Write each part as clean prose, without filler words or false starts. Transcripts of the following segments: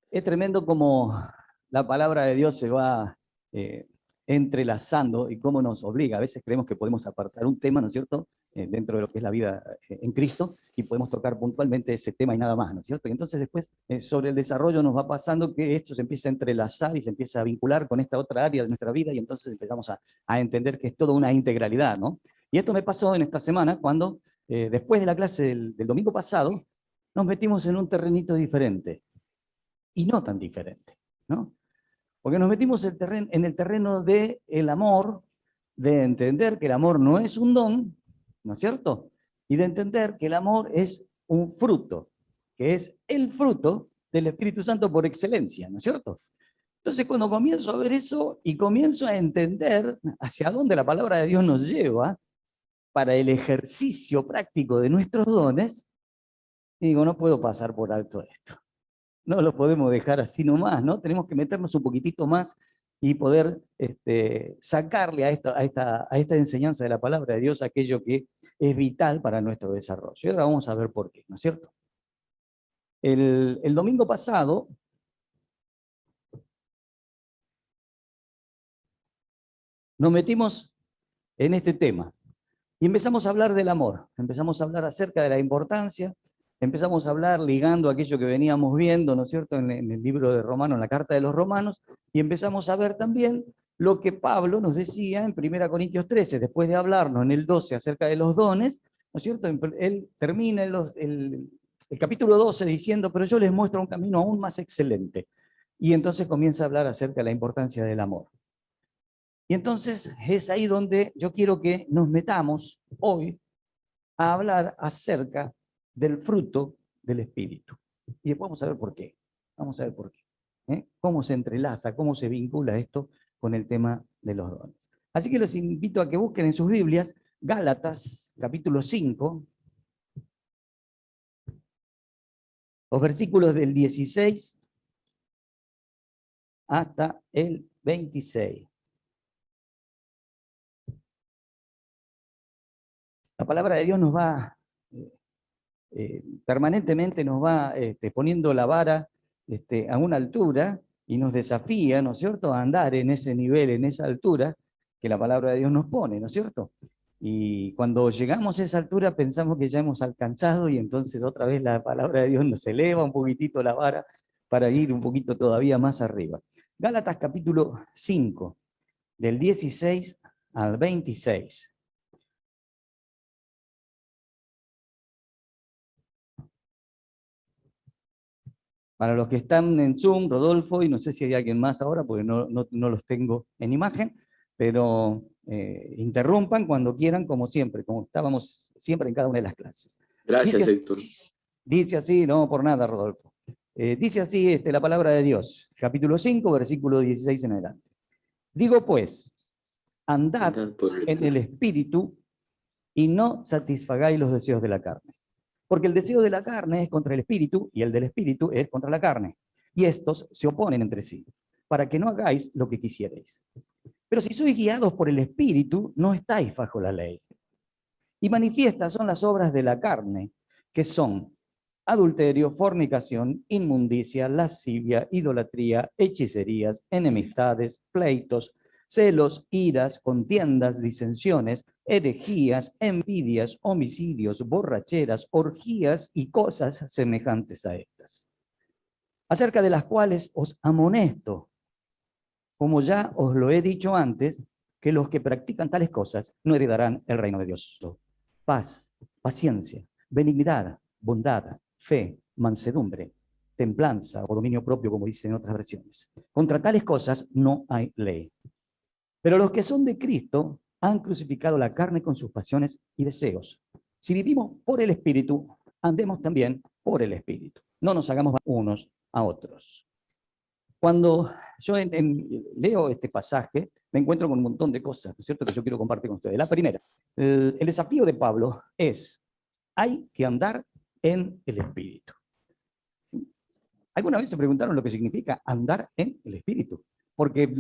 Es tremendo como la palabra de Dios se va entrelazando y cómo nos obliga. A veces creemos que podemos apartar un tema, ¿no es cierto?, dentro de lo que es la vida en Cristo, y podemos tocar puntualmente ese tema y nada más, ¿no es cierto? Y entonces después, sobre el desarrollo nos va pasando que esto se empieza a entrelazar y se empieza a vincular con esta otra área de nuestra vida, y entonces empezamos a entender que es toda una integralidad, ¿no? Y esto me pasó en esta semana cuando, después de la clase del domingo pasado, nos metimos en un terrenito diferente y no tan diferente, ¿no? Porque nos metimos en el terreno del amor, de entender que el amor no es un don, ¿no es cierto? Y de entender que el amor es un fruto, que es el fruto del Espíritu Santo por excelencia, ¿no es cierto? Entonces, cuando comienzo a ver eso y comienzo a entender hacia dónde la palabra de Dios nos lleva para el ejercicio práctico de nuestros dones, digo, no puedo pasar por alto esto. No lo podemos dejar así nomás, ¿no? Tenemos que meternos un poquitito más y poder sacarle a esta enseñanza de la palabra de Dios aquello que es vital para nuestro desarrollo. Y ahora vamos a ver por qué, ¿no es cierto? El domingo pasado nos metimos en este tema y empezamos a hablar del amor, empezamos a hablar acerca de la importancia, empezamos a hablar ligando aquello que veníamos viendo, ¿no es cierto?, en el libro de Romanos, en la carta de los Romanos, y empezamos a ver también lo que Pablo nos decía en 1 Corintios 13, después de hablarnos en el 12 acerca de los dones, ¿no es cierto? Él termina el capítulo 12 diciendo, pero yo les muestro un camino aún más excelente. Y entonces comienza a hablar acerca de la importancia del amor. Y entonces es ahí donde yo quiero que nos metamos hoy a hablar acerca del fruto del Espíritu. Y después vamos a ver por qué. Vamos a ver por qué. Cómo se entrelaza, cómo se vincula esto con el tema de los dones. Así que los invito a que busquen en sus Biblias Gálatas, capítulo 5, los versículos del 16 hasta el 26. La palabra de Dios nos va, permanentemente nos va poniendo la vara a una altura y nos desafía, ¿no es cierto?, a andar en ese nivel, en esa altura que la palabra de Dios nos pone, ¿no es cierto? Y cuando llegamos a esa altura pensamos que ya hemos alcanzado y entonces otra vez la palabra de Dios nos eleva un poquitito la vara para ir un poquito todavía más arriba. Gálatas capítulo 5, del 16 al 26. Para los que están en Zoom, Rodolfo, y no sé si hay alguien más ahora, porque no los tengo en imagen, pero interrumpan cuando quieran, como siempre, como estábamos siempre en cada una de las clases. Gracias, Héctor. Dice así, no por nada, Rodolfo. Dice así la palabra de Dios, capítulo 5, versículo 16 en adelante. Digo pues, andad en el Espíritu y no satisfagáis los deseos de la carne. Porque el deseo de la carne es contra el Espíritu y el del Espíritu es contra la carne. Y estos se oponen entre sí, para que no hagáis lo que quisierais. Pero si sois guiados por el Espíritu, no estáis bajo la ley. Y manifiestas son las obras de la carne, que son adulterio, fornicación, inmundicia, lascivia, idolatría, hechicerías, enemistades, pleitos, celos, iras, contiendas, disensiones, herejías, envidias, homicidios, borracheras, orgías y cosas semejantes a estas, acerca de las cuales os amonesto, como ya os lo he dicho antes, que los que practican tales cosas no heredarán el reino de Dios. Paz, paciencia, benignidad, bondad, fe, mansedumbre, templanza o dominio propio, como dicen en otras versiones. Contra tales cosas no hay ley. Pero los que son de Cristo han crucificado la carne con sus pasiones y deseos. Si vivimos por el Espíritu, andemos también por el Espíritu. No nos hagamos unos a otros. Cuando yo leo este pasaje, me encuentro con un montón de cosas, ¿no es cierto?, que yo quiero compartir con ustedes. La primera, el desafío de Pablo es, hay que andar en el Espíritu. ¿Sí? ¿Alguna vez se preguntaron lo que significa andar en el Espíritu? Porque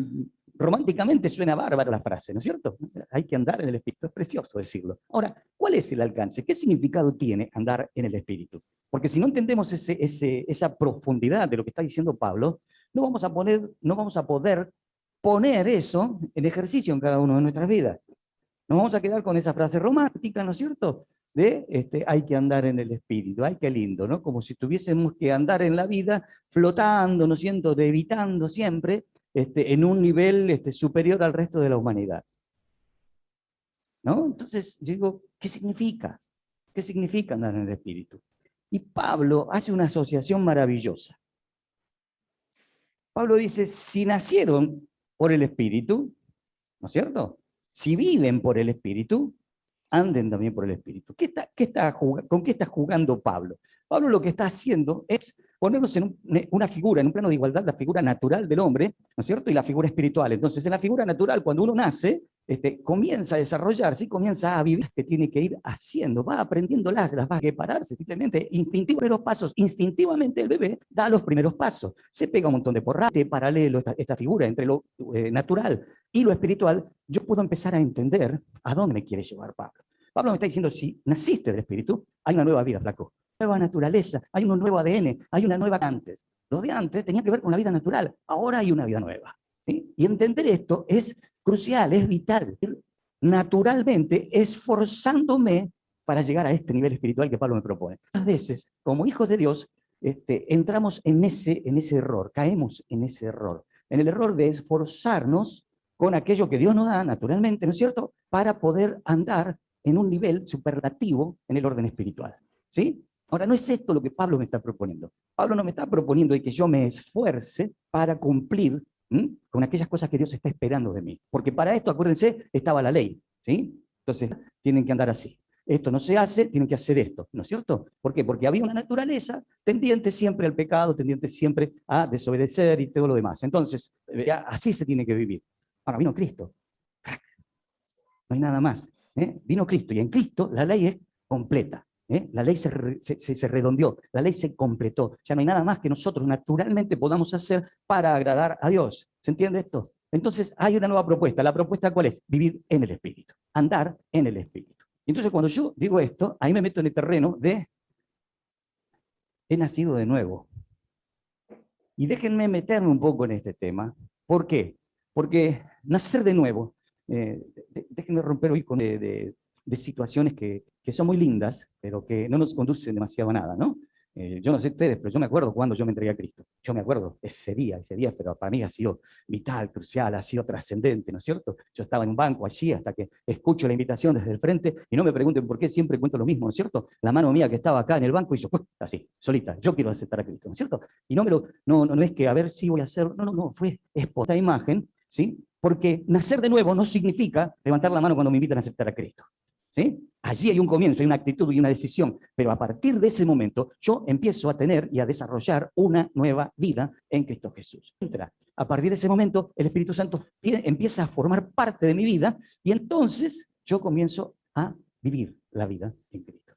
románticamente suena bárbara la frase, ¿no es cierto? Hay que andar en el Espíritu, es precioso decirlo. Ahora, ¿cuál es el alcance? ¿Qué significado tiene andar en el Espíritu? Porque si no entendemos esa profundidad de lo que está diciendo Pablo, no vamos a poder poner eso en ejercicio en cada uno de nuestras vidas. Nos vamos a quedar con esa frase romántica, ¿no es cierto? De hay que andar en el espíritu, ay, qué lindo, ¿no? Como si tuviésemos que andar en la vida flotando, ¿no es cierto? Evitando siempre en un nivel superior al resto de la humanidad. ¿No? Entonces, yo digo, ¿qué significa? ¿Qué significa andar en el espíritu? Y Pablo hace una asociación maravillosa. Pablo dice, si nacieron por el espíritu, ¿no es cierto? Si viven por el espíritu, anden también por el espíritu. ¿Con qué está jugando Pablo? Pablo lo que está haciendo es ponernos en una figura, en un plano de igualdad, la figura natural del hombre, ¿no es cierto? Y la figura espiritual. Entonces, en la figura natural, cuando uno nace, comienza a desarrollarse y comienza a vivir, que tiene que ir haciendo, va aprendiendo las va a prepararse, simplemente instintivamente el bebé da los primeros pasos, se pega un montón de porras, de paralelo esta figura entre lo natural y lo espiritual. Yo puedo empezar a entender a dónde me quiere llevar Pablo. Pablo me está diciendo, si naciste del espíritu, hay una nueva vida, flaco, nueva naturaleza, hay un nuevo ADN, hay una nueva antes. Los de antes tenían que ver con la vida natural, ahora hay una vida nueva. ¿Sí? Y entender esto es crucial, es vital. Naturalmente, esforzándome para llegar a este nivel espiritual que Pablo me propone. Muchas veces, como hijos de Dios, entramos en ese error, caemos en ese error, en el error de esforzarnos con aquello que Dios nos da naturalmente, ¿no es cierto?, para poder andar en un nivel superlativo en el orden espiritual. ¿Sí? Ahora, no es esto lo que Pablo me está proponiendo. Pablo no me está proponiendo de que yo me esfuerce para cumplir con aquellas cosas que Dios está esperando de mí. Porque para esto, acuérdense, estaba la ley. ¿Sí? Entonces, tienen que andar así. Esto no se hace, tienen que hacer esto, ¿no es cierto? ¿Por qué? Porque había una naturaleza tendiente siempre al pecado, tendiente siempre a desobedecer y todo lo demás. Entonces, así se tiene que vivir. Ahora, vino Cristo. No hay nada más. Vino Cristo, y en Cristo la ley es completa. La ley se redondeó, la ley se completó. Ya no hay nada más que nosotros naturalmente podamos hacer para agradar a Dios. ¿Se entiende esto? Entonces hay una nueva propuesta. ¿La propuesta cuál es? Vivir en el Espíritu, andar en el Espíritu. Entonces cuando yo digo esto, ahí me meto en el terreno de he nacido de nuevo. Y déjenme meterme un poco en este tema. ¿Por qué? Porque nacer de nuevo, déjenme romper hoy con de situaciones que son muy lindas, pero que no nos conducen demasiado a nada, ¿no? Yo no sé ustedes, pero yo me acuerdo cuando yo me entregué a Cristo. Yo me acuerdo ese día, pero para mí ha sido vital, crucial, ha sido trascendente, ¿no es cierto? Yo estaba en un banco allí hasta que escucho la invitación desde el frente y no me pregunten por qué siempre cuento lo mismo, ¿no es cierto? La mano mía que estaba acá en el banco hizo así, solita, yo quiero aceptar a Cristo, ¿no es cierto? Y no es que a ver si voy a hacer, no, fue esta imagen, ¿sí? Porque nacer de nuevo no significa levantar la mano cuando me invitan a aceptar a Cristo. ¿Sí? Allí hay un comienzo, hay una actitud y una decisión, pero a partir de ese momento yo empiezo a tener y a desarrollar una nueva vida en Cristo Jesús. A partir de ese momento el Espíritu Santo empieza a formar parte de mi vida y entonces yo comienzo a vivir la vida en Cristo.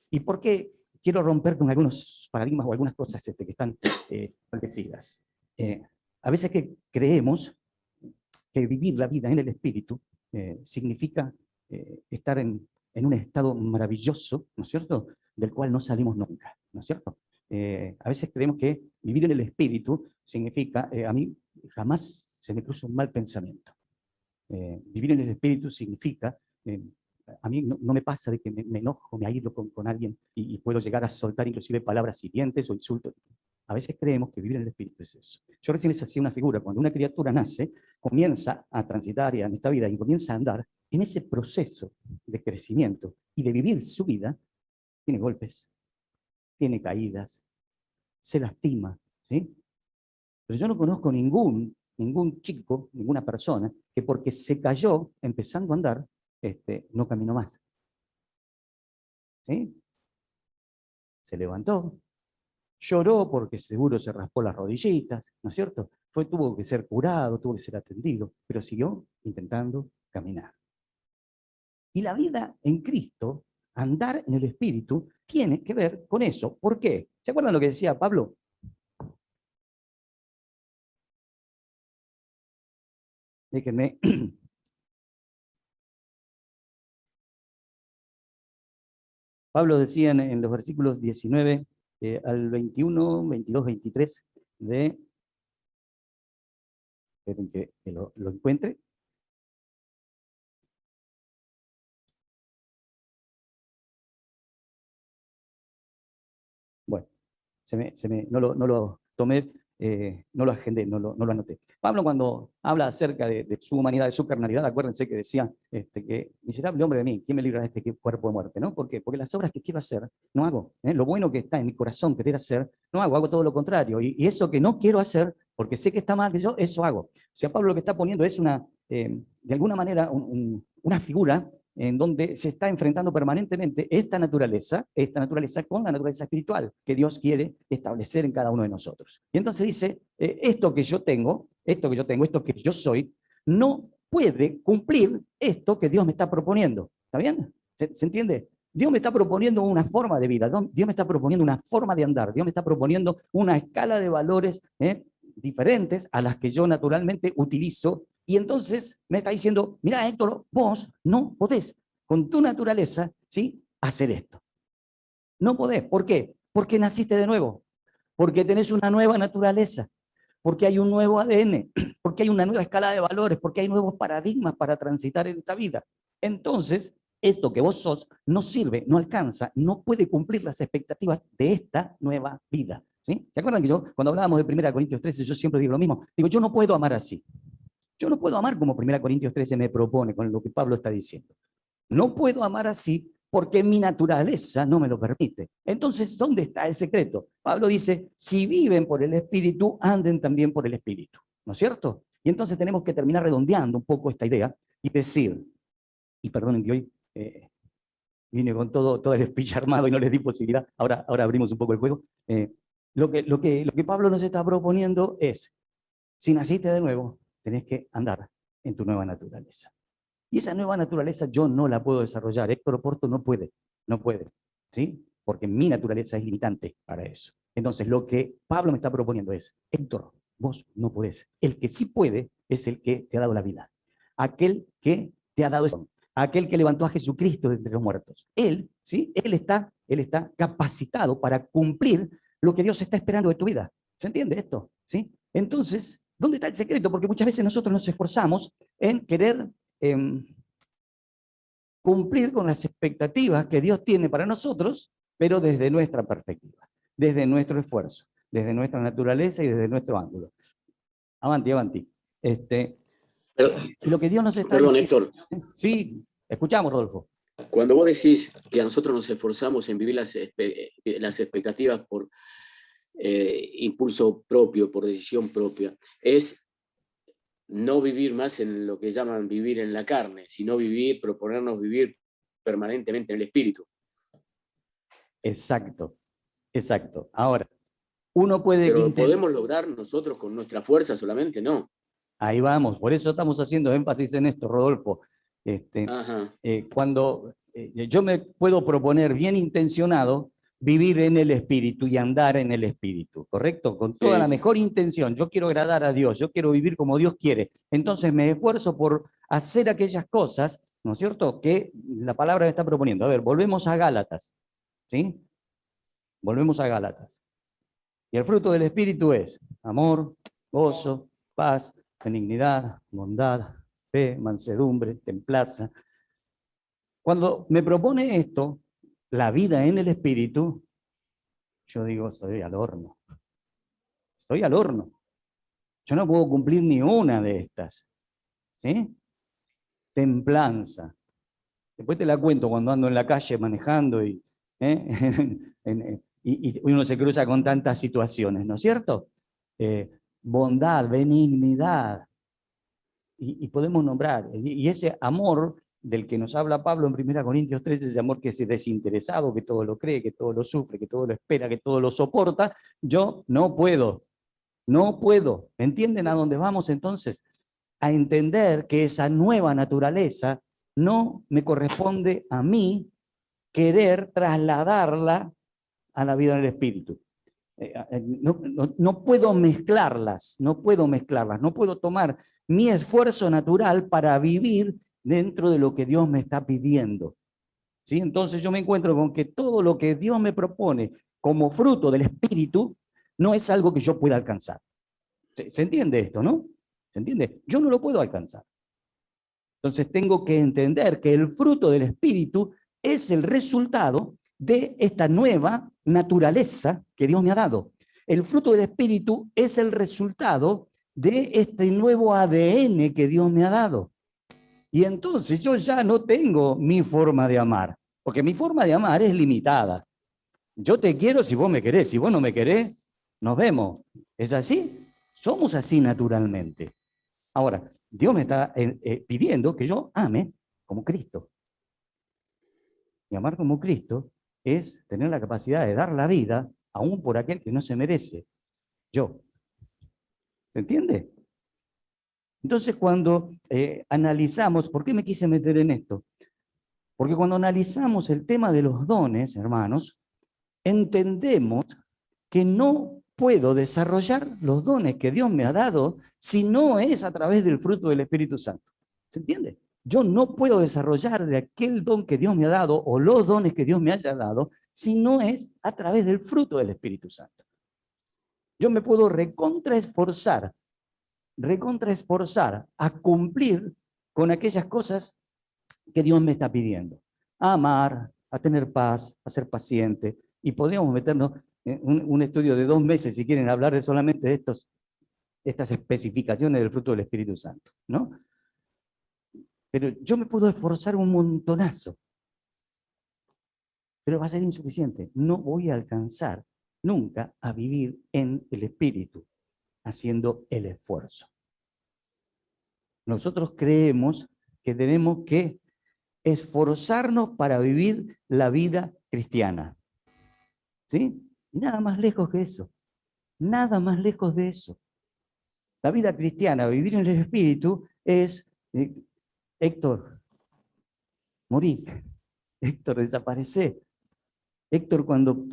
¿Y por qué quiero romper con algunos paradigmas o algunas cosas que están establecidas? A veces que creemos que vivir la vida en el Espíritu significa estar en un estado maravilloso, ¿no es cierto?, del cual no salimos nunca, ¿no es cierto? A veces creemos que vivir en el Espíritu significa, a mí jamás se me cruza un mal pensamiento. Vivir en el Espíritu significa, a mí no me pasa de que me enojo, me aíslo con alguien y puedo llegar a soltar inclusive palabras hirientes o insultos. A veces creemos que vivir en el Espíritu es eso. Yo recién les hacía una figura. Cuando una criatura nace, comienza a transitar en esta vida y comienza a andar en ese proceso de crecimiento y de vivir su vida, tiene golpes, tiene caídas, se lastima, ¿sí? Pero yo no conozco ningún chico, ninguna persona, que porque se cayó empezando a andar, no caminó más. ¿Sí? Se levantó, lloró porque seguro se raspó las rodillitas, ¿no es cierto? Tuvo que ser curado, tuvo que ser atendido, pero siguió intentando caminar. Y la vida en Cristo, andar en el Espíritu, tiene que ver con eso. ¿Por qué? ¿Se acuerdan lo que decía Pablo? Déjenme. Pablo decía en los versículos 19 al 21, 22, 23 de... Esperen que lo encuentre. Bueno, no lo tomé, no lo agendé, no lo anoté. Pablo, cuando habla acerca de su humanidad, de su carnalidad, acuérdense que decía que miserable hombre de mí, ¿quién me libra de este cuerpo de muerte? ¿No? ¿Por qué? Porque las obras que quiero hacer, no hago. Lo bueno que está en mi corazón querer hacer, no hago todo lo contrario. Y eso que no quiero hacer, porque sé que está mal, yo eso hago. O sea, Pablo lo que está poniendo es de alguna manera, una figura en donde se está enfrentando permanentemente esta naturaleza con la naturaleza espiritual que Dios quiere establecer en cada uno de nosotros. Y entonces dice, esto que yo tengo, esto que yo soy, no puede cumplir esto que Dios me está proponiendo. ¿Está bien? ¿Se entiende? Dios me está proponiendo una forma de vida, Dios me está proponiendo una forma de andar, Dios me está proponiendo una escala de valores diferentes a las que yo naturalmente utilizo. Y entonces me está diciendo, mira Héctor, vos no podés con tu naturaleza, ¿sí?, hacer esto. No podés. ¿Por qué? Porque naciste de nuevo, porque tenés una nueva naturaleza, porque hay un nuevo ADN, porque hay una nueva escala de valores, porque hay nuevos paradigmas para transitar en esta vida. Entonces, esto que vos sos no sirve, no alcanza, no puede cumplir las expectativas de esta nueva vida. ¿Sí? ¿Se acuerdan que yo, cuando hablábamos de 1 Corintios 13, yo siempre digo lo mismo? Digo, yo no puedo amar así. Yo no puedo amar como 1 Corintios 13 me propone, con lo que Pablo está diciendo. No puedo amar así porque mi naturaleza no me lo permite. Entonces, ¿dónde está el secreto? Pablo dice, si viven por el Espíritu, anden también por el Espíritu. ¿No es cierto? Y entonces tenemos que terminar redondeando un poco esta idea y decir, y perdonen que hoy vine con todo el speech armado y no les di posibilidad, ahora abrimos un poco el juego. Lo que Pablo nos está proponiendo es, si naciste de nuevo, tenés que andar en tu nueva naturaleza. Y esa nueva naturaleza yo no la puedo desarrollar. Héctor Oporto no puede, ¿sí? Porque mi naturaleza es limitante para eso. Entonces, lo que Pablo me está proponiendo es, Héctor, vos no podés. El que sí puede es el que te ha dado la vida. Aquel que te ha dado eso. Aquel que levantó a Jesucristo de entre los muertos. Él, ¿sí? Él está capacitado para cumplir lo que Dios está esperando de tu vida. ¿Se entiende esto? ¿Sí? Entonces, ¿dónde está el secreto? Porque muchas veces nosotros nos esforzamos en querer cumplir con las expectativas que Dios tiene para nosotros, pero desde nuestra perspectiva, desde nuestro esfuerzo, desde nuestra naturaleza y desde nuestro ángulo. Avanti, avanti. Lo que Dios nos está diciendo... Héctor. Sí, escuchamos, Rodolfo. Cuando vos decís que a nosotros nos esforzamos en vivir las expectativas por impulso propio, por decisión propia, es no vivir más en lo que llaman vivir en la carne, sino proponernos vivir permanentemente en el espíritu. Exacto. Ahora, uno puede... Pero ¿podemos lograr nosotros con nuestra fuerza solamente? No. Ahí vamos, por eso estamos haciendo énfasis en esto, Rodolfo. Cuando yo me puedo proponer bien intencionado vivir en el Espíritu y andar en el Espíritu, ¿correcto? Con toda la mejor intención. Yo quiero agradar a Dios, yo quiero vivir como Dios quiere. Entonces me esfuerzo por hacer aquellas cosas, ¿no es cierto?, que la palabra me está proponiendo. A ver, volvemos a Gálatas, ¿sí? Volvemos a Gálatas. Y el fruto del Espíritu es amor, gozo, paz, benignidad, bondad, fe, mansedumbre, templanza. Cuando me propone esto, la vida en el Espíritu, yo digo, estoy al horno. Estoy al horno. Yo no puedo cumplir ni una de estas. ¿Sí? Templanza. Después te la cuento cuando ando en la calle manejando y uno se cruza con tantas situaciones, ¿no es cierto? Bondad, benignidad. Y podemos nombrar. Y ese amor del que nos habla Pablo en 1 Corintios 13, ese amor que es desinteresado, que todo lo cree, que todo lo sufre, que todo lo espera, que todo lo soporta, yo no puedo. ¿Entienden a dónde vamos entonces? A entender que esa nueva naturaleza no me corresponde a mí querer trasladarla a la vida del Espíritu. No puedo mezclarlas, no puedo tomar mi esfuerzo natural para vivir dentro de lo que Dios me está pidiendo. ¿Sí? Entonces yo me encuentro con que todo lo que Dios me propone como fruto del Espíritu, no es algo que yo pueda alcanzar. ¿Se entiende esto, no? ¿Se entiende? Yo no lo puedo alcanzar. Entonces tengo que entender que el fruto del Espíritu es el resultado de esta nueva naturaleza que Dios me ha dado. El fruto del Espíritu es el resultado de este nuevo ADN que Dios me ha dado. Y entonces yo ya no tengo mi forma de amar, porque mi forma de amar es limitada. Yo te quiero si vos me querés, si vos no me querés, nos vemos. ¿Es así? Somos así naturalmente. Ahora, Dios me está pidiendo que yo ame como Cristo. Y amar como Cristo es tener la capacidad de dar la vida aún por aquel que no se merece. Yo. ¿Se entiende? Entonces, cuando analizamos, ¿por qué me quise meter en esto? Porque cuando analizamos el tema de los dones, hermanos, entendemos que no puedo desarrollar los dones que Dios me ha dado si no es a través del fruto del Espíritu Santo. ¿Se entiende? Yo no puedo desarrollar de aquel don que Dios me ha dado o los dones que Dios me haya dado si no es a través del fruto del Espíritu Santo. Yo me puedo recontraesforzar a cumplir con aquellas cosas que Dios me está pidiendo. A amar, a tener paz, a ser paciente. Y podríamos meternos en un estudio de 2 meses, si quieren hablar de solamente de estas especificaciones del fruto del Espíritu Santo, ¿no? Pero yo me puedo esforzar un montonazo, pero va a ser insuficiente. No voy a alcanzar nunca a vivir en el Espíritu, haciendo el esfuerzo. Nosotros creemos que tenemos que esforzarnos para vivir la vida cristiana. ¿Sí? Nada más lejos que eso. Nada más lejos de eso. La vida cristiana, vivir en el Espíritu, es, Héctor, morí. Héctor, desaparecé. Héctor, cuando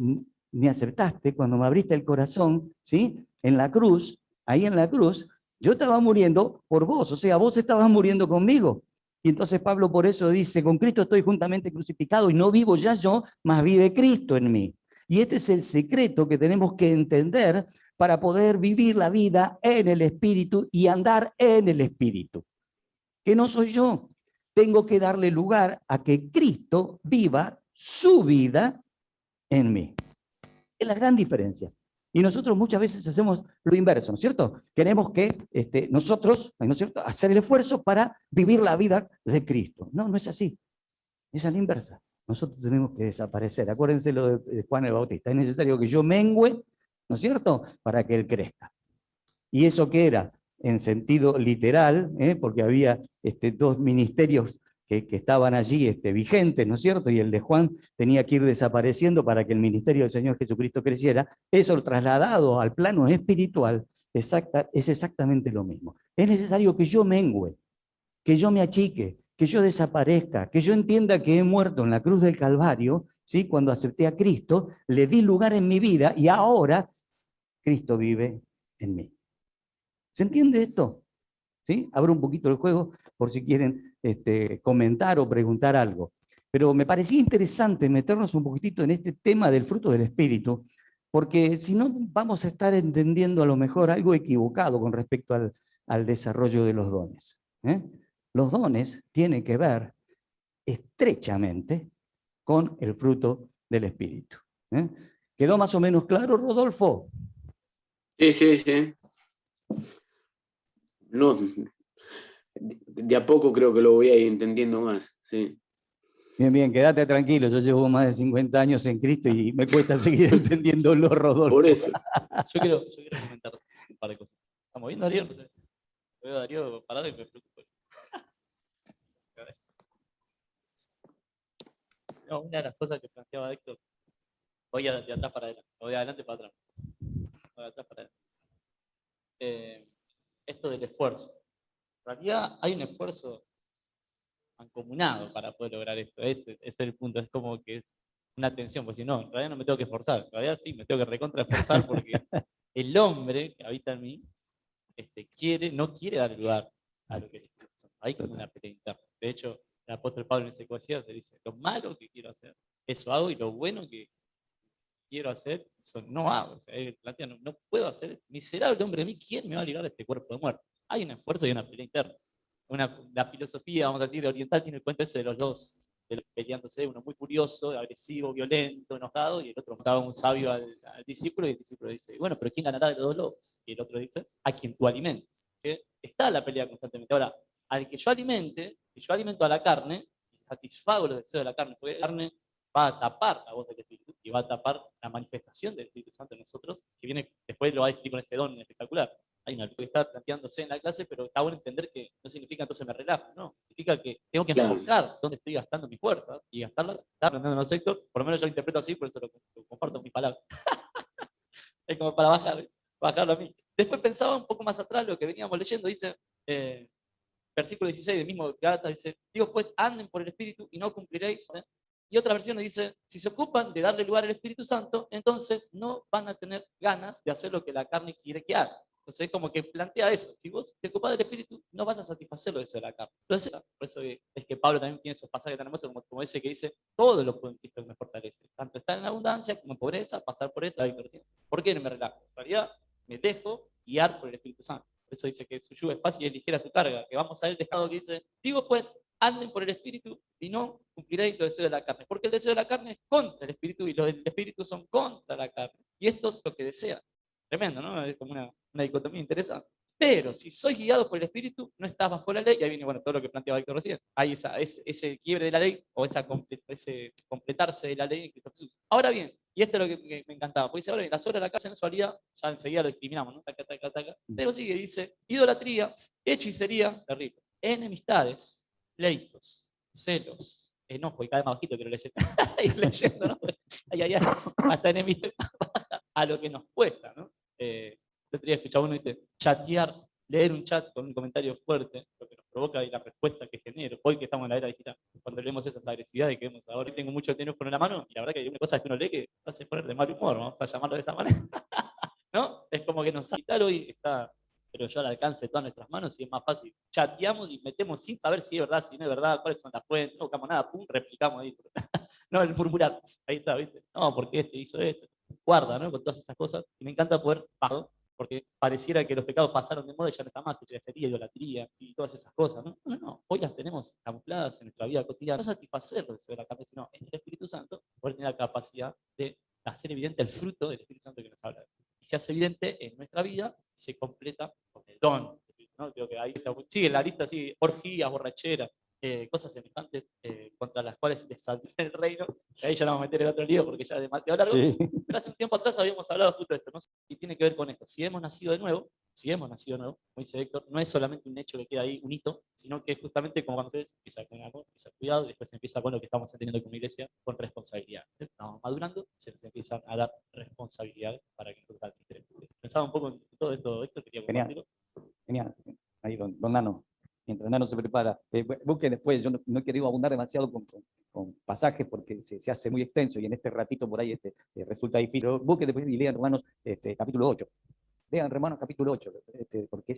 me aceptaste, cuando me abriste el corazón, ¿sí? En la cruz, ahí en la cruz, yo estaba muriendo por vos, o sea, vos estabas muriendo conmigo. Y entonces Pablo por eso dice, con Cristo estoy juntamente crucificado y no vivo ya yo, mas vive Cristo en mí. Y este es el secreto que tenemos que entender para poder vivir la vida en el Espíritu y andar en el Espíritu. Que no soy yo. Tengo que darle lugar a que Cristo viva su vida en mí. Es la gran diferencia. Y nosotros muchas veces hacemos lo inverso, ¿no es cierto? Queremos que nosotros, ¿no es cierto?, hacer el esfuerzo para vivir la vida de Cristo. No, no es así. Es a la inversa. Nosotros tenemos que desaparecer. Acuérdense lo de Juan el Bautista. Es necesario que yo mengüe, ¿no es cierto?, para que Él crezca. ¿Y eso qué era? En sentido literal, porque había 2 ministerios que estaban allí vigentes, ¿no es cierto? Y el de Juan tenía que ir desapareciendo para que el ministerio del Señor Jesucristo creciera. Eso trasladado al plano espiritual es exactamente lo mismo. Es necesario que yo mengüe, que yo me achique, que yo desaparezca, que yo entienda que he muerto en la cruz del Calvario, ¿sí? Cuando acepté a Cristo, le di lugar en mi vida y ahora Cristo vive en mí. ¿Se entiende esto? ¿Sí? Abro un poquito el juego por si quieren comentar o preguntar algo. Pero me parecía interesante meternos un poquitito en este tema del fruto del Espíritu, porque si no vamos a estar entendiendo a lo mejor algo equivocado con respecto al desarrollo de los dones. Los dones tienen que ver estrechamente con el fruto del Espíritu. ¿Quedó más o menos claro, Rodolfo? Sí, sí, sí. No, de a poco creo que lo voy a ir entendiendo más, sí. Bien, bien, quédate tranquilo, yo llevo más de 50 años en Cristo y me cuesta seguir entendiéndolo, Rodolfo. Por eso. Yo quiero comentar un par de cosas. ¿Estamos viendo, Darío? No sé. Veo a Darío parado y me preocupo. No, una de las cosas que planteaba Héctor, voy de atrás para adelante, voy de adelante para atrás. Voy de atrás para adelante. Esto del esfuerzo. En realidad hay un esfuerzo mancomunado para poder lograr esto. Ese es el punto, es como que es una tensión, porque si no, en realidad no me tengo que esforzar, en realidad sí, me tengo que recontra esforzar porque el hombre que habita en mí no quiere dar lugar a lo que es. Hay como una pelea interna. De hecho, el apóstol Pablo en Ezequiel se dice, lo malo que quiero hacer, eso hago, y lo bueno que quiero hacer, eso no hago. O sea, él plantea, no puedo hacer, miserable hombre de mí, ¿quién me va a librar de este cuerpo de muerte? Hay un esfuerzo y una pelea interna. La filosofía, vamos a decir, oriental tiene el cuento ese de los dos peleándose, uno muy curioso, agresivo, violento, enojado, y el otro mataba un sabio al discípulo, y el discípulo dice, bueno, pero ¿quién ganará de los dos lobos? Y el otro dice, a quien tú alimentes. ¿Okay? Está la pelea constantemente. Ahora, al que yo alimente, si yo alimento a la carne, y satisfago los deseos de la carne, porque la carne va a tapar la voz del Espíritu, y va a tapar la manifestación del Espíritu Santo en nosotros, que viene, después lo va a explicar con ese don espectacular. Hay una que está planteándose en la clase, pero está bueno entender que no significa entonces me relajo, no. Significa que tengo que enfocar dónde estoy gastando mi fuerza y gastarla, está aprendiendo en los sectores, por lo menos yo lo interpreto así, por eso lo comparto en mis palabras. Es como para bajarlo a mí. Después pensaba un poco más atrás, lo que veníamos leyendo, dice, versículo 16 del mismo Gálatas, dice, digo pues anden por el Espíritu y no cumpliréis. Y otra versión dice, si se ocupan de darle lugar al Espíritu Santo, entonces no van a tener ganas de hacer lo que la carne quiere que haga. Entonces es como que plantea eso. Si vos te ocupas del Espíritu, no vas a satisfacer lo de la carne. Entonces, por eso es que Pablo también tiene esos pasajes tan hermosos como ese que dice, todo lo puedo en Cristo que me fortalece. Tanto estar en abundancia como en pobreza, pasar por esto, la victoria. ¿Por qué no me relajo? En realidad, me dejo guiar por el Espíritu Santo. Por eso dice que su yugo es fácil y es ligera su carga. Que vamos a ver el dejado que dice, digo pues, anden por el Espíritu y no cumpliréis los deseos de la carne. Porque el deseo de la carne es contra el Espíritu y los del Espíritu son contra la carne. Y esto es lo que desean. Tremendo, ¿no? Es como una dicotomía interesante. Pero si sois guiados por el Espíritu, no estás bajo la ley. Y ahí viene, bueno, todo lo que planteaba Víctor recién. Hay ese quiebre de la ley o ese completarse de la ley en Cristo Jesús. Ahora bien, y esto es lo que me encantaba, porque dice, ahora bien, las obras de la casa sensualidad, ya enseguida lo discriminamos, ¿no? Taca, taca, taca. Pero sigue, dice, idolatría, hechicería, terrible, enemistades, pleitos, celos, enojo, y cada vez más bajito que lo leyen. Ir leyendo, ¿no? Ay, ay, ay, hasta enemistad, a lo que nos cuesta, ¿no? El otro día escuchaba uno y dice, chatear, leer un chat con un comentario fuerte, lo que nos provoca y la respuesta que genera. Hoy que estamos en la era digital, cuando leemos esas agresividades que vemos ahora, tengo mucho teléfono en la mano, y la verdad que hay una cosa que uno lee que hace poner de mal humor, vamos a llamarlo de esa manera. ¿No? Es como que nos digital hoy está, pero yo al alcance de todas nuestras manos, y es más fácil. Chateamos y metemos sin saber si es verdad, si no es verdad, cuáles son las fuentes, no buscamos nada, pum, replicamos ahí. No, el murmurar, ahí está, ¿viste? No, porque este hizo esto. Guarda, ¿no? Con todas esas cosas. Y me encanta poder bajarlo, porque pareciera que los pecados pasaron de moda y ya no está más, hechicería, idolatría y todas esas cosas, ¿no? No, no, hoy las tenemos camufladas en nuestra vida cotidiana, no satisfacerlo de la carne, sino en el Espíritu Santo, poder tener la capacidad de hacer evidente el fruto del Espíritu Santo que nos habla. Y se hace evidente en nuestra vida, se completa con el don, ¿no? Creo que ahí sigue la lista así, orgías, borracheras, cosas semejantes contra las cuales desafiar el reino. Ahí ya no vamos a meter el otro lío porque ya es demasiado largo. Sí. Pero hace un tiempo atrás habíamos hablado justo de esto, ¿no? Y tiene que ver con esto. Si hemos nacido de nuevo, como dice Héctor, no es solamente un hecho que queda ahí, un hito, sino que es justamente como cuando ustedes empiezan con amor, empieza cuidado, y después empieza con lo que estamos entendiendo como iglesia, con responsabilidad. Estamos madurando, se nos empiezan a dar responsabilidades para que nosotros administremos. Pensaba un poco en todo esto, Héctor, quería compartirlo. Genial. Ahí, don Nano. Mientras Nano se prepara. Busque después, yo no he querido abundar demasiado con pasajes porque se hace muy extenso y en este ratito por ahí resulta difícil. Pero busque después y lean Romanos capítulo 8. Lean Romanos capítulo 8, porque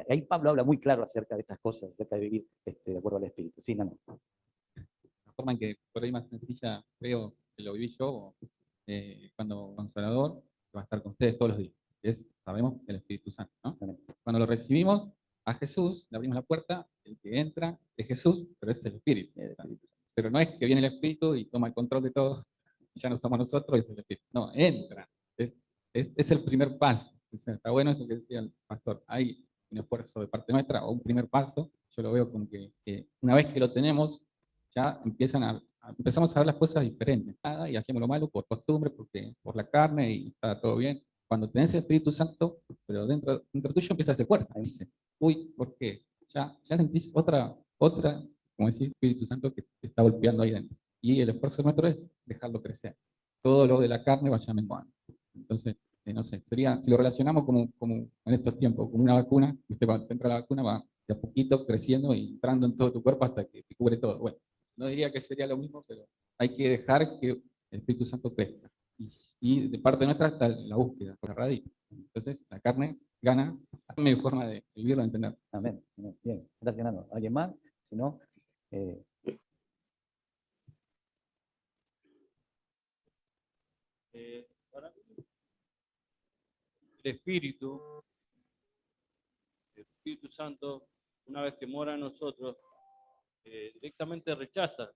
ahí Pablo habla muy claro acerca de estas cosas, acerca de vivir de acuerdo al Espíritu. Sí, Nano. La forma en que por ahí más sencilla creo que lo viví yo cuando Consolador va a estar con ustedes todos los días. Sabemos el Espíritu Santo, ¿no? Cuando lo recibimos a Jesús, le abrimos la puerta, el que entra es Jesús, pero es el Espíritu. Pero no es que viene el Espíritu y toma el control de todo, ya no somos nosotros, es el Espíritu. No, entra. Es el primer paso. Está bueno eso que decía el pastor. Hay un esfuerzo de parte nuestra o un primer paso. Yo lo veo como que una vez que lo tenemos, ya empezamos a ver las cosas diferentes. Y hacemos lo malo por costumbre, por la carne y está todo bien. Cuando tenés el Espíritu Santo, pero dentro tuyo empieza a hacer fuerza. Ahí dice, uy, ¿por qué? Ya sentís otra, como decir, Espíritu Santo que te está golpeando ahí dentro. Y el esfuerzo nuestro es dejarlo crecer. Todo lo de la carne vaya menguando. Entonces, no sé, sería, si lo relacionamos como en estos tiempos, como una vacuna, usted cuando entra la vacuna va de a poquito creciendo y entrando en todo tu cuerpo hasta que te cubre todo. Bueno, no diría que sería lo mismo, pero hay que dejar que el Espíritu Santo crezca. Y de parte nuestra está la búsqueda, la radica. Entonces, la carne gana, es mi forma de vivirlo, de entender. Amén. Bien, gracias, Nano. ¿Alguien más? Si no, Espíritu Santo, una vez que mora en nosotros, directamente rechaza el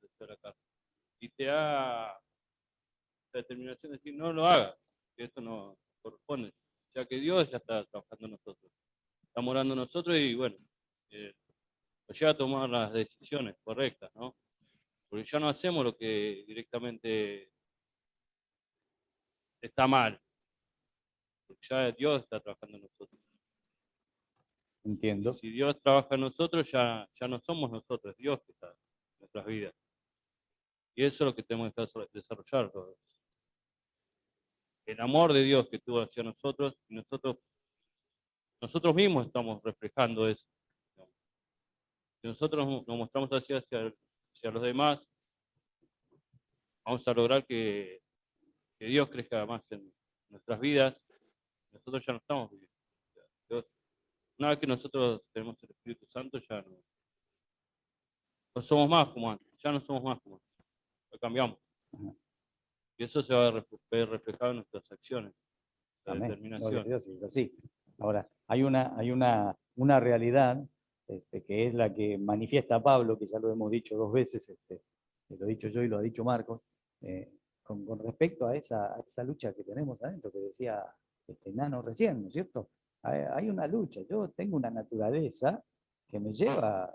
deseo de la carne y te da la determinación de decir no lo hagas, que esto no corresponde, ya que Dios ya está trabajando en nosotros, está morando en nosotros y bueno, nos lleva a tomar las decisiones correctas, ¿no? Porque ya no hacemos lo que directamente está mal, porque ya Dios está trabajando en nosotros. Entiendo. Y si Dios trabaja en nosotros, ya no somos nosotros, es Dios que está en nuestras vidas. Y eso es lo que tenemos que desarrollar todos. El amor de Dios que tuvo hacia nosotros, y nosotros mismos estamos reflejando eso. Si nosotros nos mostramos así hacia los demás, vamos a lograr que Dios crezca más en nuestras vidas. Nosotros ya no estamos viviendo. Dios, una vez que nosotros tenemos el Espíritu Santo, ya no somos más como antes, ya no somos más como antes, lo cambiamos. Ajá. Y eso se va a ver reflejado en nuestras acciones, la Amén. determinación. Gloria a Dios, es así. Ahora, hay una realidad que es la que manifiesta Pablo, que ya lo hemos dicho 2 veces, lo he dicho yo y lo ha dicho Marcos, con respecto a esa lucha que tenemos adentro, que decía Nano recién, ¿no es cierto? Hay una lucha, yo tengo una naturaleza que me lleva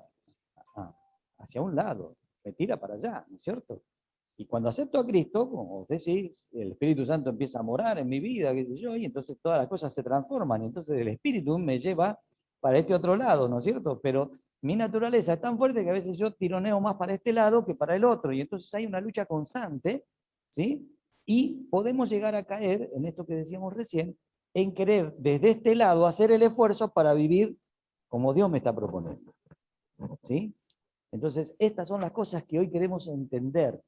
hacia un lado, me tira para allá, ¿no es cierto? Y cuando acepto a Cristo, como usted sí, el Espíritu Santo empieza a morar en mi vida, qué sé yo, y entonces todas las cosas se transforman, y entonces el Espíritu me lleva para este otro lado, ¿no es cierto? Pero mi naturaleza es tan fuerte que a veces yo tironeo más para este lado que para el otro, y entonces hay una lucha constante, ¿sí? Y podemos llegar a caer en esto que decíamos recién, en querer desde este lado hacer el esfuerzo para vivir como Dios me está proponiendo, ¿sí? Entonces, estas son las cosas que hoy queremos entender.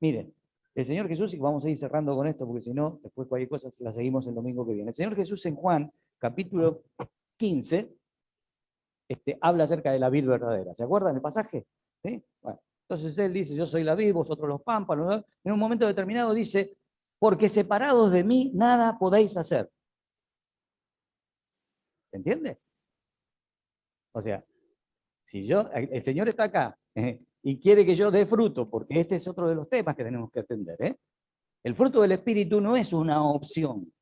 Miren, el Señor Jesús, y vamos a ir cerrando con esto, porque si no, después cualquier cosa la seguimos el domingo que viene. El Señor Jesús en Juan, capítulo 15, habla acerca de la vid verdadera. ¿Se acuerdan el pasaje? ¿Sí? Bueno, entonces Él dice, yo soy la vid, vosotros los pámpanos. En un momento determinado dice, porque separados de mí, nada podéis hacer. ¿Se entiende? O sea, si el Señor está acá y quiere que yo dé fruto, porque este es otro de los temas que tenemos que atender. El fruto del Espíritu no es una opción.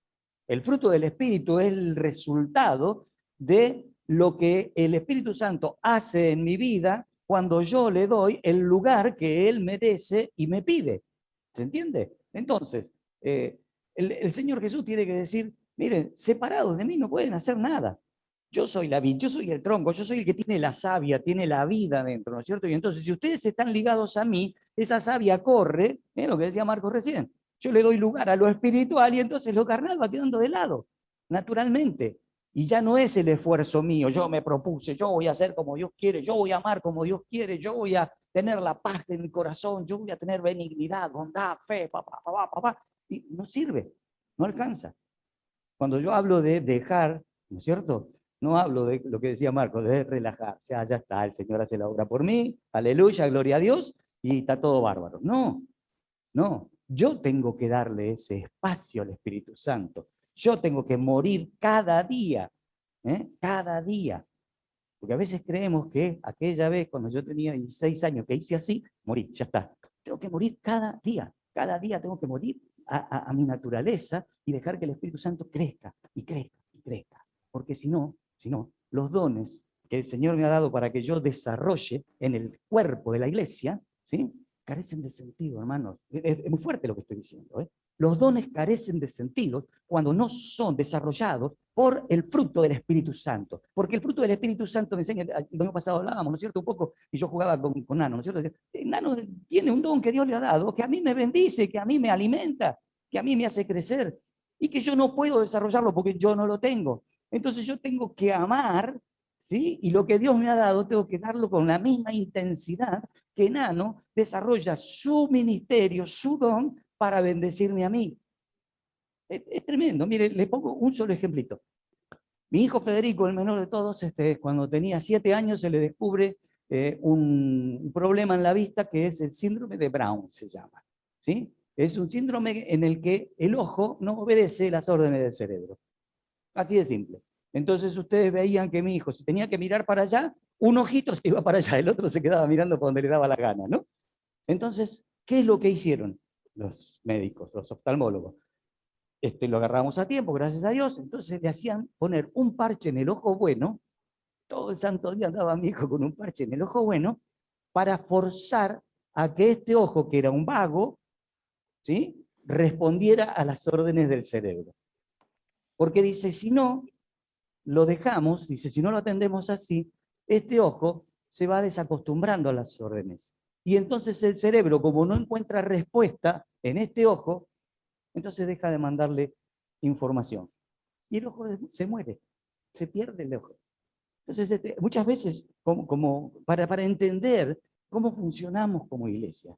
El fruto del Espíritu es el resultado de lo que el Espíritu Santo hace en mi vida cuando yo le doy el lugar que Él merece y me pide. ¿Se entiende? Entonces, el Señor Jesús tiene que decir, miren, separados de mí no pueden hacer nada. Yo soy la vid, yo soy el tronco, yo soy el que tiene la savia, tiene la vida dentro, ¿no es cierto? Y entonces, si ustedes están ligados a mí, esa savia corre, lo que decía Marcos recién, yo le doy lugar a lo espiritual y entonces lo carnal va quedando de lado, naturalmente. Y ya no es el esfuerzo mío, yo me propuse, yo voy a hacer como Dios quiere, yo voy a amar como Dios quiere, yo voy a tener la paz en mi corazón, yo voy a tener benignidad, bondad, fe, papá. Y no sirve, no alcanza. Cuando yo hablo de dejar, ¿no es cierto? No hablo de lo que decía Marcos, de relajarse, ya está, el Señor hace la obra por mí, aleluya, gloria a Dios, y está todo bárbaro. No, yo tengo que darle ese espacio al Espíritu Santo. Yo tengo que morir cada día, cada día. Porque a veces creemos que aquella vez, cuando yo tenía 16 años, que hice así, morí, ya está. Tengo que morir cada día tengo que morir a mi naturaleza y dejar que el Espíritu Santo crezca y crezca y crezca. Porque si no, los dones que el Señor me ha dado para que yo desarrolle en el cuerpo de la iglesia, ¿sí?, carecen de sentido, hermanos. Es muy fuerte lo que estoy diciendo. Los dones carecen de sentido cuando no son desarrollados por el fruto del Espíritu Santo. Porque el fruto del Espíritu Santo, me enseña, el domingo pasado hablábamos, ¿no es cierto?, un poco, y yo jugaba con Nano, ¿no es cierto? Nano tiene un don que Dios le ha dado, que a mí me bendice, que a mí me alimenta, que a mí me hace crecer, y que yo no puedo desarrollarlo porque yo no lo tengo. Entonces yo tengo que amar, ¿sí? Y lo que Dios me ha dado, tengo que darlo con la misma intensidad que Nano desarrolla su ministerio, su don, para bendecirme a mí. Es tremendo. Mire, le pongo un solo ejemplito. Mi hijo Federico, el menor de todos, cuando tenía 7 años se le descubre un problema en la vista que es el síndrome de Brown, se llama. ¿Sí? Es un síndrome en el que el ojo no obedece las órdenes del cerebro. Así de simple. Entonces ustedes veían que mi hijo, si tenía que mirar para allá, un ojito se iba para allá, el otro se quedaba mirando por donde le daba la gana, ¿no? Entonces, ¿qué es lo que hicieron los médicos, los oftalmólogos? Lo agarramos a tiempo, gracias a Dios. Entonces le hacían poner un parche en el ojo bueno. Todo el santo día andaba mi hijo con un parche en el ojo bueno para forzar a que este ojo, que era un vago, ¿sí?, respondiera a las órdenes del cerebro. Porque dice, si no, lo dejamos, dice, si no lo atendemos así, este ojo se va desacostumbrando a las órdenes. Y entonces el cerebro, como no encuentra respuesta en este ojo, entonces deja de mandarle información. Y el ojo se muere, se pierde el ojo. Entonces, muchas veces, como para entender cómo funcionamos como iglesia,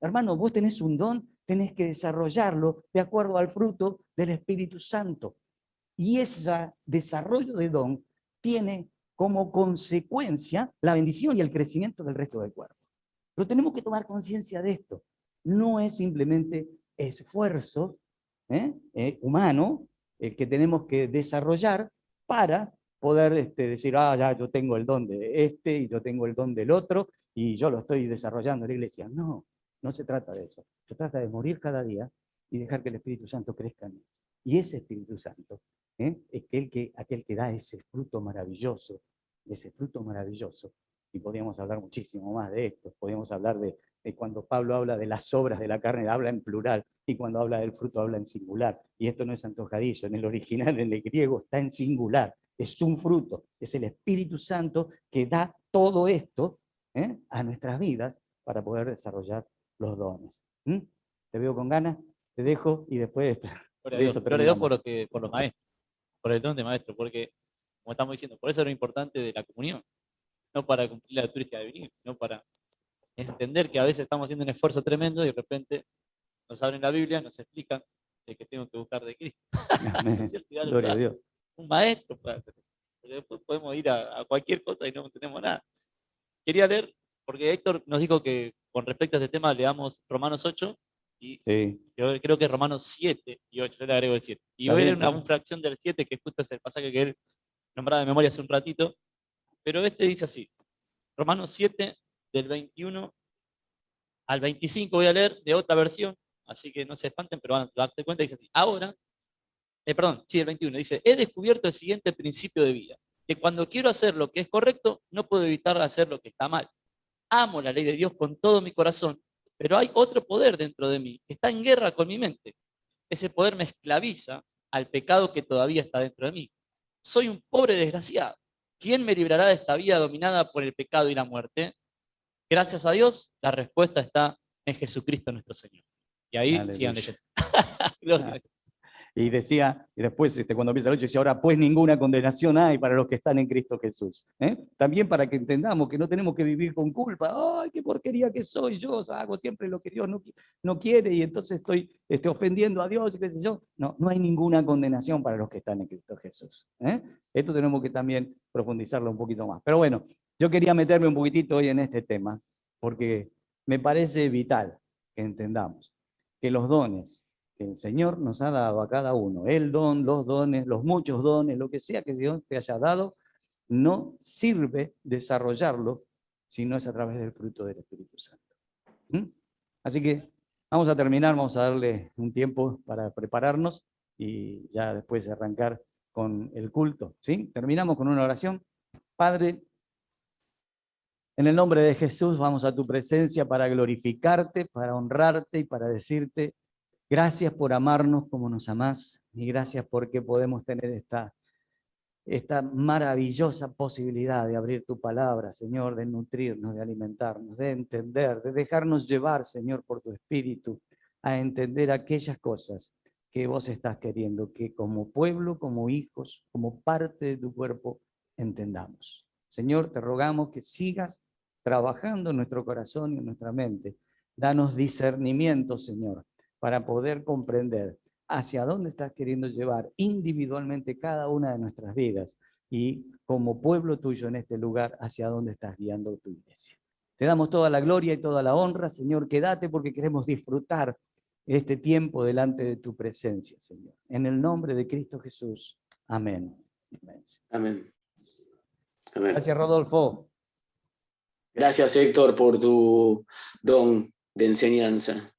hermano, vos tenés un don, tenés que desarrollarlo de acuerdo al fruto del Espíritu Santo. Y ese desarrollo de don tiene como consecuencia la bendición y el crecimiento del resto del cuerpo. Pero tenemos que tomar conciencia de esto. No es simplemente esfuerzo humano el que tenemos que desarrollar para poder decir, ya yo tengo el don de este y yo tengo el don del otro y yo lo estoy desarrollando en la iglesia. No, no se trata de eso. Se trata de morir cada día y dejar que el Espíritu Santo crezca en él. Y ese Espíritu Santo es aquel que da ese fruto maravilloso, y podríamos hablar muchísimo más de esto, podríamos hablar de cuando Pablo habla de las obras de la carne, habla en plural, y cuando habla del fruto habla en singular, y esto no es antojadizo, en el original, en el griego, está en singular, es un fruto, es el Espíritu Santo que da todo esto a nuestras vidas para poder desarrollar los dones. Te veo con ganas, te dejo y después Gloria a Dios por los maestros, por el don de maestro, porque, como estamos diciendo, por eso es lo importante de la comunión, no para cumplir la liturgia de venir, sino para entender que a veces estamos haciendo un esfuerzo tremendo y de repente nos abren la Biblia, nos explican que tengo que buscar de Cristo. Gloria a Dios. Un maestro, porque después podemos ir a cualquier cosa y no entendemos nada. Quería leer, porque Héctor nos dijo que con respecto a este tema leamos Romanos 8, y sí. Yo creo que es Romanos 7 y 8, yo le agrego el 7. Y voy a leer una fracción del 7, que justo es el pasaje que él nombraba de memoria hace un ratito, pero dice así, Romanos 7, del 21 al 25, voy a leer de otra versión, así que no se espanten, pero van a darse cuenta, dice así, ahora, el 21, dice, he descubierto el siguiente principio de vida, que cuando quiero hacer lo que es correcto, no puedo evitar hacer lo que está mal. Amo la ley de Dios con todo mi corazón, pero hay otro poder dentro de mí, que está en guerra con mi mente. Ese poder me esclaviza al pecado que todavía está dentro de mí. Soy un pobre desgraciado. ¿Quién me librará de esta vida dominada por el pecado y la muerte? Gracias a Dios, la respuesta está en Jesucristo nuestro Señor. Y ahí sigan leyendo. Y decía, y después cuando empieza el 8, dice, ahora pues ninguna condenación hay para los que están en Cristo Jesús. También para que entendamos que no tenemos que vivir con culpa. ¡Ay, qué porquería que soy yo! Hago siempre lo que Dios no quiere y entonces estoy ofendiendo a Dios y qué sé yo. No, no hay ninguna condenación para los que están en Cristo Jesús. Esto tenemos que también profundizarlo un poquito más. Pero bueno, yo quería meterme un poquitito hoy en este tema porque me parece vital que entendamos que los dones que el Señor nos ha dado a cada uno, el don, los dones, los muchos dones, lo que sea que Dios te haya dado, no sirve desarrollarlo si no es a través del fruto del Espíritu Santo. Así que vamos a terminar, vamos a darle un tiempo para prepararnos y ya después arrancar con el culto. ¿Sí? Terminamos con una oración. Padre, en el nombre de Jesús vamos a tu presencia para glorificarte, para honrarte y para decirte gracias por amarnos como nos amás y gracias porque podemos tener esta maravillosa posibilidad de abrir tu palabra, Señor, de nutrirnos, de alimentarnos, de entender, de dejarnos llevar, Señor, por tu Espíritu, a entender aquellas cosas que vos estás queriendo, que como pueblo, como hijos, como parte de tu cuerpo, entendamos. Señor, te rogamos que sigas trabajando en nuestro corazón y en nuestra mente. Danos discernimiento, Señor, para poder comprender hacia dónde estás queriendo llevar individualmente cada una de nuestras vidas y como pueblo tuyo en este lugar, hacia dónde estás guiando tu iglesia. Te damos toda la gloria y toda la honra, Señor, quédate porque queremos disfrutar este tiempo delante de tu presencia, Señor. En el nombre de Cristo Jesús. Amén. Amén. Amén. Gracias, Rodolfo. Gracias, Héctor, por tu don de enseñanza.